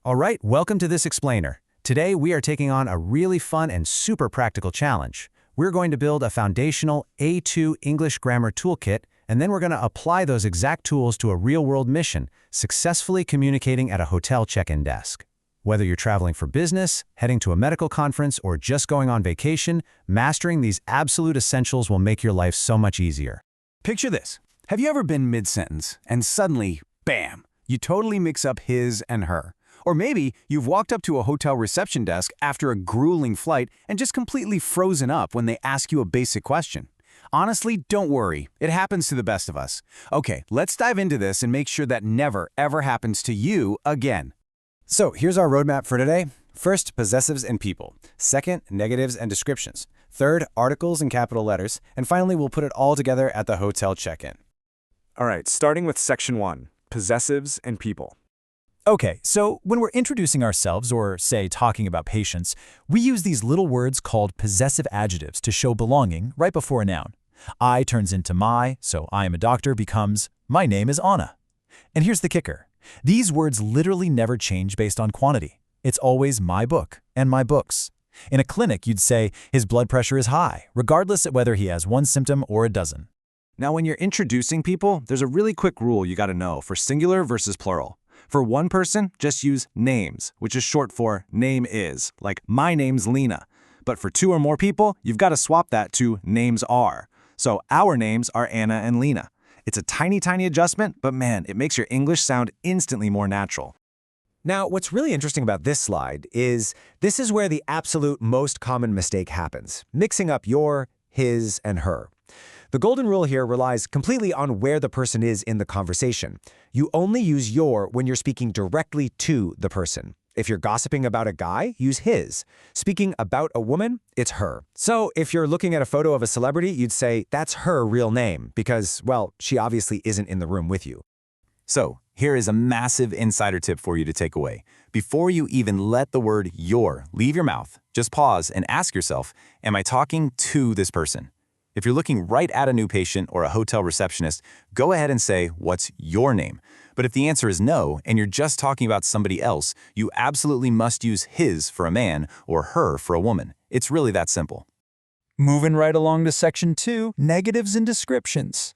All right, welcome to this explainer. Today we are taking on a really fun and super practical challenge. We're going to build a foundational A2 English grammar toolkit, and then we're going to apply those exact tools to a real-world mission, successfully communicating at a hotel check-in desk. Whether you're traveling for business, heading to a medical conference, or just going on vacation, mastering these absolute essentials will make your life so much easier. Picture this. Have you ever been mid-sentence and suddenly, bam, you totally mix up his and her? Or maybe you've walked up to a hotel reception desk after a grueling flight and just completely frozen up when they ask you a basic question. Honestly, don't worry. It happens to the best of us. Okay, let's dive into this and make sure that never, ever happens to you again. So here's our roadmap for today. First, possessives and people. Second, negatives and descriptions. Third, articles and capital letters. And finally, we'll put it all together at the hotel check-in. All right, starting with Section 1, Possessives and People. Okay, so when we're introducing ourselves or, say, talking about patients, we use these little words called possessive adjectives to show belonging right before a noun. I turns into my, so I am a doctor becomes my name is Anna. And here's the kicker. These words literally never change based on quantity. It's always my book and my books. In a clinic, you'd say his blood pressure is high, regardless of whether he has one symptom or a dozen. Now, when you're introducing people, there's a really quick rule you gotta know for singular versus plural. For one person, just use names, which is short for name is, like my name's Lena. But for two or more people, you've got to swap that to names are. So our names are Anna and Lena. It's a tiny adjustment, but man, it makes your English sound instantly more natural. Now, what's really interesting about this slide is this is where the absolute most common mistake happens, mixing up your, his, and her. The golden rule here relies completely on where the person is in the conversation. You only use your when you're speaking directly to the person. If you're gossiping about a guy, use his. Speaking about a woman, it's her. So if you're looking at a photo of a celebrity, you'd say that's her real name because, well, she obviously isn't in the room with you. So here is a massive insider tip for you to take away. Before you even let the word your leave your mouth, just pause and ask yourself, am I talking to this person? If you're looking right at a new patient or a hotel receptionist, go ahead and say, what's your name? But if the answer is no, and you're just talking about somebody else, you absolutely must use his for a man or her for a woman. It's really that simple. Moving right along to Section 2, negatives and descriptions.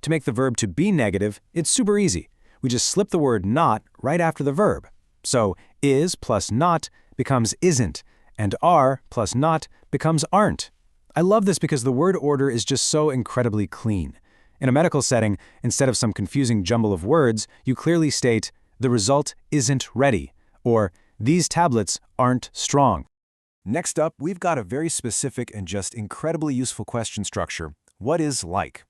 To make the verb to be negative, it's super easy. We just slip the word not right after the verb. So is plus not becomes isn't, and are plus not becomes aren't. I love this because the word order is just so incredibly clean. In a medical setting, instead of some confusing jumble of words, you clearly state, the result isn't ready, or these tablets aren't strong. Next up, we've got a very specific and just incredibly useful question structure. What is like?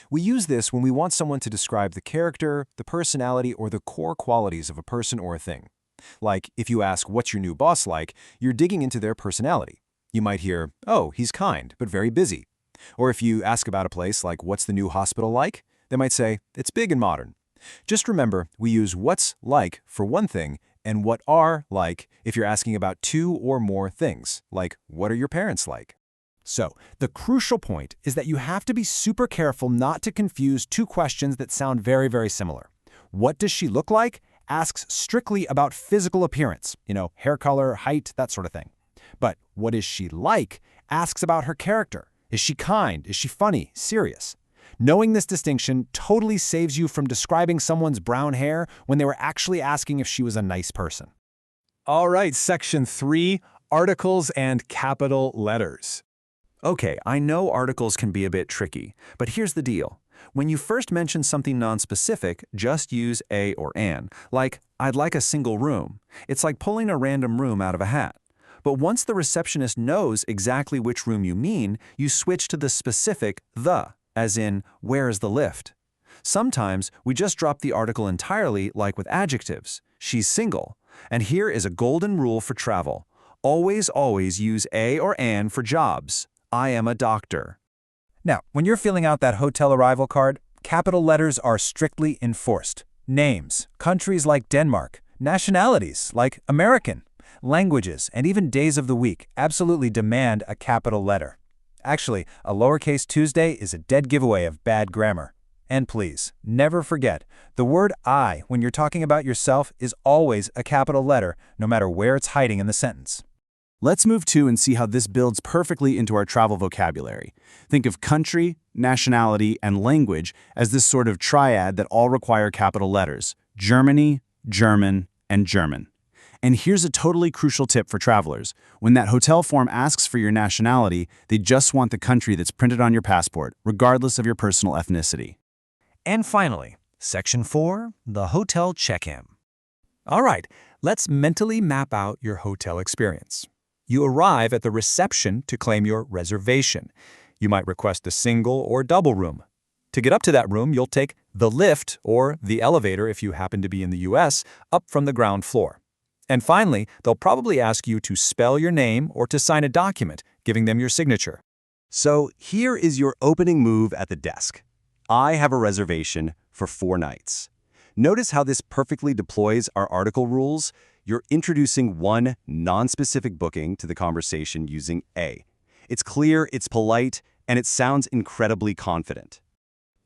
We use this when we want someone to describe the character, the personality, or the core qualities of a person or a thing. Like, if you ask, what's your new boss like, you're digging into their personality. You might hear, oh, he's kind, but very busy. Or if you ask about a place like, what's the new hospital like? They might say, it's big and modern. Just remember, we use what's like for one thing and what are like if you're asking about two or more things, like what are your parents like? So, the crucial point is that you have to be super careful not to confuse two questions that sound very similar. What does she look like? Asks strictly about physical appearance, hair color, height, that sort of thing. But what is she like asks about her character. Is she kind? Is she funny? Serious? Knowing this distinction totally saves you from describing someone's brown hair when they were actually asking if she was a nice person. All right, Section 3, Articles and Capital Letters. Okay, I know articles can be a bit tricky, but here's the deal. When you first mention something nonspecific, just use a or an, like, I'd like a single room. It's like pulling a random room out of a hat. But once the receptionist knows exactly which room you mean, you switch to the specific the, as in, where is the lift? Sometimes we just drop the article entirely, like with adjectives. She's single. And here is a golden rule for travel. Always use a or an for jobs. I am a doctor. Now, when you're filling out that hotel arrival card, capital letters are strictly enforced. Names, countries like Denmark, nationalities like American, languages, and even days of the week absolutely demand a capital letter. Actually, a lowercase Tuesday is a dead giveaway of bad grammar. And please, never forget, the word I, when you're talking about yourself, is always a capital letter, no matter where it's hiding in the sentence. Let's move to and see how this builds perfectly into our travel vocabulary. Think of country, nationality, and language as this sort of triad that all require capital letters: Germany, German, and German. And here's a totally crucial tip for travelers. When that hotel form asks for your nationality, they just want the country that's printed on your passport, regardless of your personal ethnicity. And finally, Section 4, the hotel check-in. All right, let's mentally map out your hotel experience. You arrive at the reception to claim your reservation. You might request a single or double room. To get up to that room, you'll take the lift or the elevator, if you happen to be in the US, up from the ground floor. And finally, they'll probably ask you to spell your name or to sign a document, giving them your signature. So here is your opening move at the desk. I have a reservation for 4 nights. Notice how this perfectly deploys our article rules. You're introducing one non-specific booking to the conversation using A. It's clear, it's polite, and it sounds incredibly confident.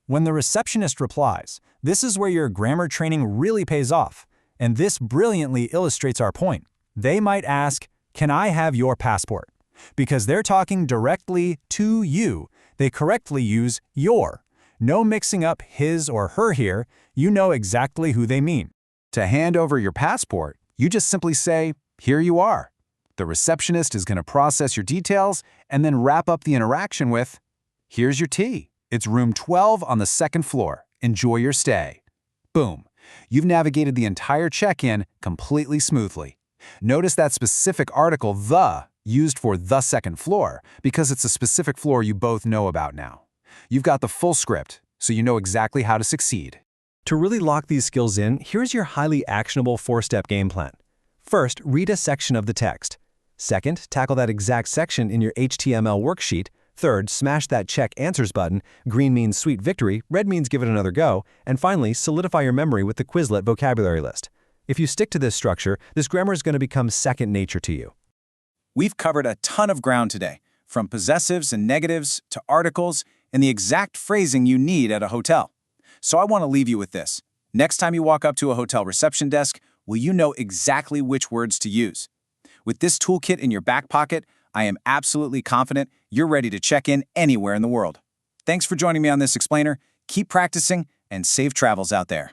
When the receptionist replies, this is where your grammar training really pays off. And this brilliantly illustrates our point. They might ask, "Can I have your passport?" Because they're talking directly to you, they correctly use your. No mixing up his or her here, you know exactly who they mean. To hand over your passport, you just simply say, "Here you are." The receptionist is going to process your details and then wrap up the interaction with, "Here's your tea. It's room 12 on the 2nd floor. Enjoy your stay." Boom. You've navigated the entire check-in completely smoothly. Notice that specific article, the, used for the 2nd floor, because it's a specific floor you both know about now. You've got the full script, so you know exactly how to succeed. To really lock these skills in, here's your highly actionable 4-step game plan. First, read a section of the text. Second, tackle that exact section in your HTML worksheet. Third, smash that check answers button. Green means sweet victory, red means give it another go. And finally, solidify your memory with the Quizlet vocabulary list. If you stick to this structure, this grammar is going to become second nature to you. We've covered a ton of ground today, from possessives and negatives to articles and the exact phrasing you need at a hotel. So I want to leave you with this. Next time you walk up to a hotel reception desk, will you know exactly which words to use? With this toolkit in your back pocket, I am absolutely confident you're ready to check in anywhere in the world. Thanks for joining me on this explainer. Keep practicing and safe travels out there.